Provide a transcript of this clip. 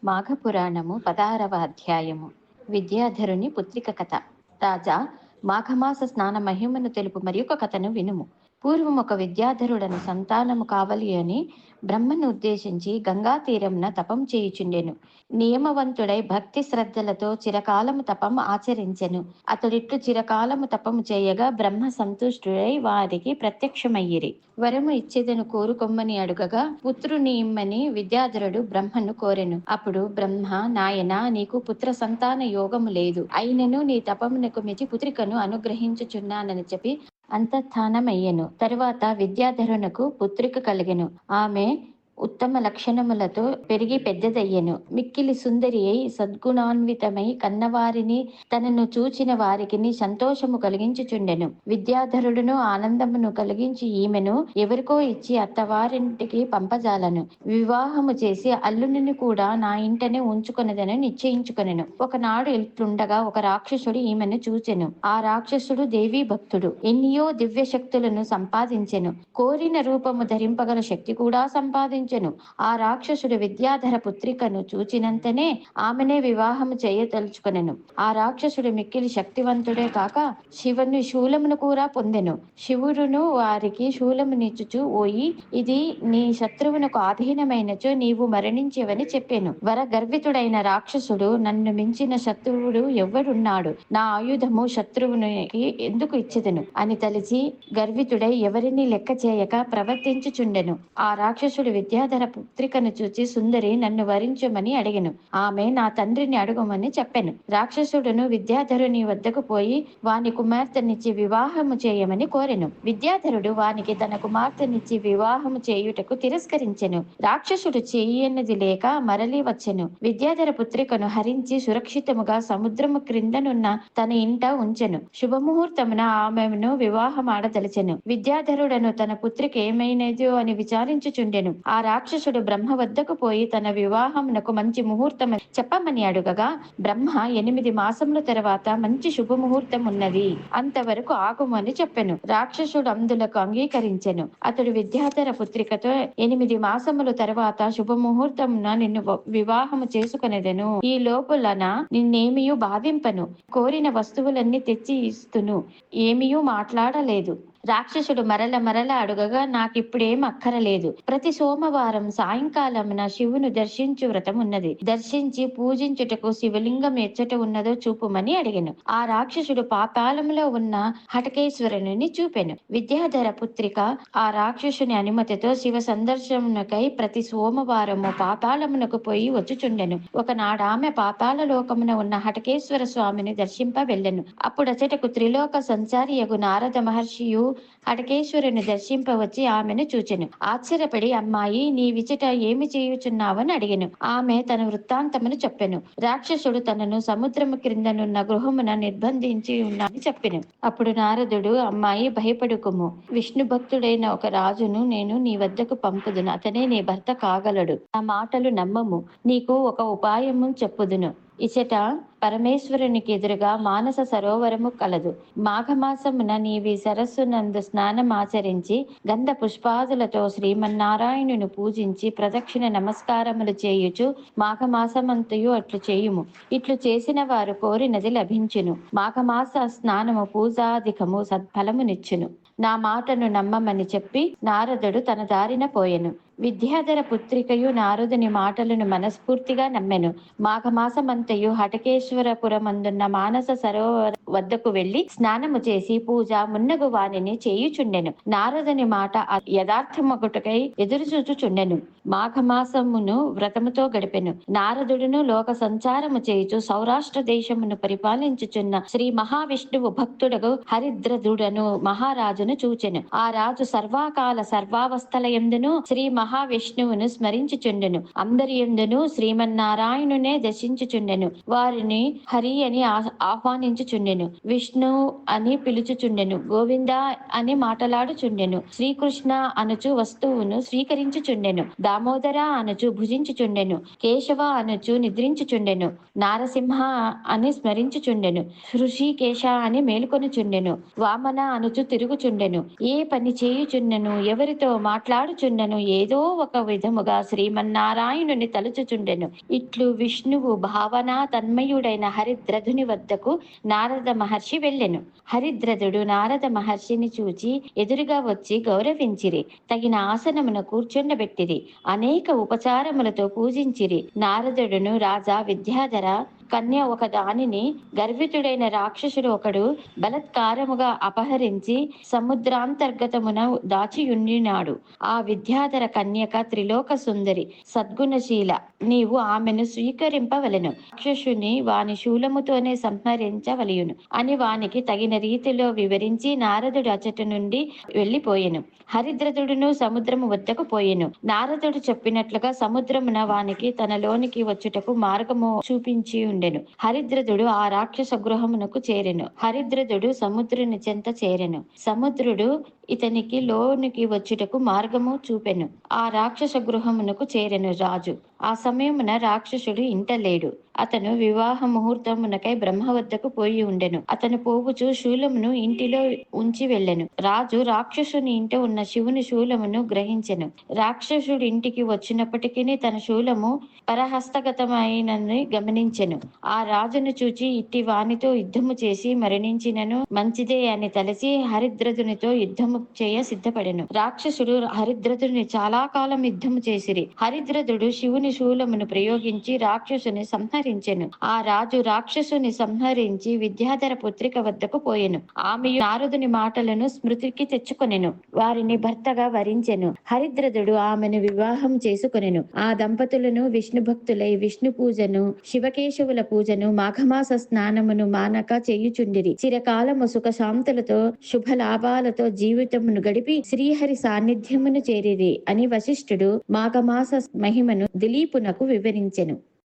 మాఘపురాణము 16వ అధ్యాయము. విద్యాధరుని పుత్రిక కథ. రాజా, మాఘమాస స్నాన మహిమను తెలుపు మరి ఒక కథను వినుము. పూర్వం ఒక విద్యాధరుడను సంతానము కావలి అని బ్రహ్మను ఉద్దేశించి గంగా తీరమున తపం చేయుచుండెను. నియమవంతుడై భక్తి శ్రద్ధలతో చిరకాలము తపం ఆచరించెను. అతడిట్లు చిరకాలము తపము చేయగా బ్రహ్మ సంతుష్టుడై వారికి ప్రత్యక్షమయ్యిరి. వరము ఇచ్చేదను కోరుకొమ్మని అడుగగా పుత్రుని ఇమ్మని విద్యాధరుడు బ్రహ్మను కోరెను. అప్పుడు బ్రహ్మ, నాయనా, నీకు పుత్ర సంతాన యోగము లేదు, అయినను నీ తపమునకు మెచ్చి పుత్రికను అనుగ్రహించుచున్నానని చెప్పి అంతఃానమయ్యెను. తరువాత విద్యాధరునకు పుత్రిక కలిగెను. ఆమె ఉత్తమ లక్షణములతో పెరిగి పెద్దదయ్యెను. మిక్కిలి సుందరి అయి సద్గుణాన్వితమై కన్నవారిని తనను చూచిన వారికి సంతోషము కలిగించుచుండెను. విద్యాధరుడును ఆనందమును కలిగించి ఈమెను ఎవరికో ఇచ్చి అత్తవారింటికి పంపజాలను. వివాహము చేసి అల్లునిని కూడా నా ఇంటనే ఉంచుకొనదని నిశ్చయించుకొనెను. ఒకనాడు ఇట్లుండగా ఒక రాక్షసుడు ఈమెను చూచెను. ఆ రాక్షసుడు దేవీ భక్తుడు. ఎన్నియో దివ్య శక్తులను సంపాదించెను. కోరిన రూపము ధరింపగల శక్తి కూడా సంపాదించెను. ఆ రాక్షసుడు విద్యాధర పుత్రికను చూచినంతనే ఆమెనే వివాహము చేయదలుచుకొనెను. ఆ రాక్షసుడు మిక్కిలి శక్తివంతుడే కాక శివుని శూలమును కూడా పొందెను. శివుడును వారికి శూలమునిచ్చుచు, ఓయి, ఇది నీ శత్రువునకు ఆధీనమైనచో నీవు మరణించేవని చెప్పెను. వర గర్వితుడైన రాక్షసుడు, నన్ను మించిన శత్రువుడు ఎవ్వడున్నాడు, నా ఆయుధము శత్రువునికి ఎందుకు ఇచ్చెదను అని తలిచి గర్వితుడై ఎవరిని లెక్క చేయక ప్రవర్తించుచుండెను. ఆ రాక్షసుడు విద్యాధర పుత్రికను చూచి, సుందరి, నన్ను వరించమని అడిగెను. ఆమె, నా తండ్రిని అడుగమని చెప్పెను. రాక్షసుడును విద్యాధరుని వద్దకు పోయి వాని కుమార్తెనిచ్చి వివాహము చేయమని కోరెను. విద్యాధరుడు వానికి తన కుమార్తెనిచ్చి వివాహము చేయుటకు తిరస్కరించెను. రాక్షసుడు చేయన్నది లేక మరలి వచ్చెను. విద్యాధర పుత్రికను హరించి సురక్షితముగా సముద్రము క్రిందనున్న తన ఇంట ఉంచెను. శుభముహూర్తమున ఆమెను వివాహమాడదలిచెను. విద్యాధరుడను తన పుత్రిక ఏమైనదో అని విచారించుచుండెను. ఆ రాక్షసుడు బ్రహ్మ వద్దకు పోయి తన వివాహమునకు మంచి ముహూర్తం చెప్పమని అడుగగా బ్రహ్మ, 8 మాసముల తర్వాత మంచి శుభముహూర్తం ఉన్నది, అంతవరకు ఆగుమని చెప్పెను. రాక్షసుడు అందులకు అంగీకరించెను. అతడు విద్యాధర పుత్రికతో, 8 మాసముల తర్వాత శుభముహూర్తమున నిన్ను వివాహము చేసుకొనెదను. ఈ లోపులన నిన్నేమియూ బాధింపను, కోరిన వస్తువులన్నీ తెచ్చి ఇస్తును. ఏమియూ మాట్లాడలేదు. రాక్షసుడు మరల అడుగగా, నాకిప్పుడేం అక్కరలేదు. ప్రతి సోమవారం సాయంకాలమున శివును దర్శించు వ్రతం ఉన్నది. దర్శించి పూజించుటకు శివలింగం ఎచ్చట ఉన్నదో చూపుమని అడిగెను. ఆ రాక్షసుడు పాతాళములో ఉన్న హటకేశ్వరుని చూపెను. విద్యాధర పుత్రిక ఆ రాక్షసుని అనుమతితో శివ సందర్శనకై ప్రతి సోమవారము పాతాళమునకు పోయి వచ్చుచుండెను. ఒకనాడు ఆమె పాతాళ లోకమున ఉన్న హటకేశ్వర స్వామిని దర్శింప వెళ్ళెను. అప్పుడచటకు త్రిలోక సంచారియగు నారద మహర్షియు హటకేశ్వరుని దర్శింపవచ్చి ఆమెను చూచెను. ఆశ్చర్యపడి, అమ్మాయి, నీ విచట ఏమి చేయుచున్నావని అడిగెను. ఆమె తన వృత్తాంతమును చెప్పెను. రాక్షసుడు తనను సముద్రము క్రిందనున్న గృహమున నిర్బంధించి ఉన్నాడని చెప్పెను. అప్పుడు నారదుడు, అమ్మాయి, భయపడుకుము. విష్ణు భక్తుడైన ఒక రాజును నేను నీ వద్దకు పంపుదును. అతనే నీ భర్త కాగలడు. నా మాటలు నమ్మము. నీకు ఒక ఉపాయము చెప్పుదును. ఇచట పరమేశ్వరునికి ఎదురుగా మానస సరోవరము కలదు. మాఘమాసమున నీవి సరస్సునందు స్నానమాచరించి గంధ పుష్పాదులతో శ్రీమన్నారాయణుని పూజించి ప్రదక్షిణ నమస్కారములు చేయుచు మాఘమాసమంతయు అట్లు చేయుము. ఇట్లు చేసిన వారు కోరినది లభించును. మాఘమాస స్నానము పూజాధికము సత్ఫలమునిచ్చును. నా మాటను నమ్మమని చెప్పి నారదుడు తన దారిన పోయెను. విద్యాధర పుత్రికయు నారదుని మాటలను మనస్ఫూర్తిగా నమ్మెను. మాఘమాసమంతయు హటకేశ్వరపురమందున్న మానస సరోవర వద్దకు వెళ్లి స్నానము చేసి పూజ మున్నగు వానిని చేయుచుండెను. నారదుని మాట యథార్థమగుటకై ఎదురుచూచుచుండెను. మాఘమాసమును వ్రతముతో గడిపెను. నారదుడును లోక సంచారము చేయుచు సౌరాష్ట్ర దేశమును పరిపాలించుచున్న శ్రీ మహావిష్ణువు భక్తుడగు హరిద్రదుడను మహారాజును చూచెను. ఆ రాజు సర్వాకాల సర్వావస్థలయందును శ్రీ మహావిష్ణువును స్మరించుచుండెను. అందరి యందును శ్రీమన్నారాయణునే దర్శించుచుండెను. వారిని హరి అని ఆహ్వానించుచుండెను. విష్ణు అని పిలుచుచుండెను. గోవింద అని మాటలాడుచుండెను. శ్రీకృష్ణ అనుచు వస్తువును స్వీకరించుచుండెను. దామోదర అనుచు భుజించుచుండెను. కేశవ అనుచు నిద్రించుచుండెను. నారసింహ అని స్మరించుచుండెను. హృషికేశ అని మేలుకొనుచుండెను. వామన అనుచు తిరుగుచుండెను. ఏ పని చేయుచున్నను, ఎవరితో మాట్లాడుచున్నను, ఏదో ఒక విధముగా శ్రీమన్నారాయణుని తలుచుచుండెను. ఇట్లు విష్ణువు భావన తన్మయుడైన హరిద్రథుని వద్దకు నారద మహర్షి వెళ్ళెను. హరిద్రథుడు నారద మహర్షిని చూచి ఎదురుగా వచ్చి గౌరవించిరి. తగిన ఆసనమున కూర్చుండబెట్టిరి. అనేక ఉపచారములతో పూజించిరి. నారదుడును రాజా విద్యాధర కన్య ఒక దానిని గర్వితుడైన రాక్షసుడు ఒకడు బలత్కారముగా అపహరించి సముద్రాంతర్గతమున దాచియుండినాడు. ఆ విద్యాధర కన్యక త్రిలోక సుందరి, సద్గుణశీల. నీవు ఆమెను స్వీకరింపవలెను. రాక్షసుని వాని శూలముతోనే సంహరించవలయును అని వానికి తగిన రీతిలో వివరించి నారదుడు అచట నుండి వెళ్లిపోయెను. హరిద్రథుడును సముద్రము వద్దకు పోయెను. నారదుడు చెప్పినట్లుగా సముద్రమున వానికి తనలోనికి వచ్చుటకు మార్గము చూపించి ఉండెను. హరిద్రథుడు ఆ రాక్షస గృహమునకు చేరెను. హరిద్రథుడు సముద్రుని చెంత చేరెను. సముద్రుడు ఇతనికి లోనికి వచ్చుటకు మార్గము చూపెను. ఆ రాక్షస గృహమునకు చేరెను రాజు. ఆ సమయమున రాక్షసుడు ఇంట లేడు. అతను వివాహ ముహూర్తమునకై బ్రహ్మ వద్దకు పోయి ఉండెను. అతను పోవుచు శూలమును ఇంటిలో ఉంచి వెళ్ళెను. రాజు రాక్షసుని ఇంట ఉన్న శివుని శూలమును గ్రహించెను. రాక్షసుడి ఇంటికి వచ్చినప్పటికీ తన శూలము పరహస్తగతమైనని గమనించెను. ఆ రాజును చూచి ఇట్టి వానితో యుద్ధము చేసి మరణించినను మంచిదే అని తలచి హరిద్రథునితో యుద్ధము చేయ సిద్ధపడెను. రాక్షసుడు హరిద్రథుని చాలా కాలం యుద్ధము చేసిరి. హరిద్రథుడు శివుని శూలమును ప్రయోగించి రాక్షసుని సంహరించెను. ఆ రాజు రాక్షసుని సంహరించి విద్యాధర పుత్రిక వద్దకు పోయెను. ఆమె నారదుని మాటలను స్మృతికి తెచ్చుకొనెను. వారిని భర్తగా వరించెను. హరిద్రథుడు ఆమెను వివాహం చేసుకొనెను. ఆ దంపతులను విష్ణు భక్తులై విష్ణు పూజను, శివకేశవుల పూజను, మాఘమాస స్నానమును మానక చేయుచుండిరి. చిరకాలము సుఖ శాంతులతో శుభ లాభాలతో జీవితమును గడిపి శ్రీహరి సాన్నిధ్యమును చేరిరి అని వశిష్ఠుడు మాఘమాస మహిమను దిలీపునకు వివరించెను.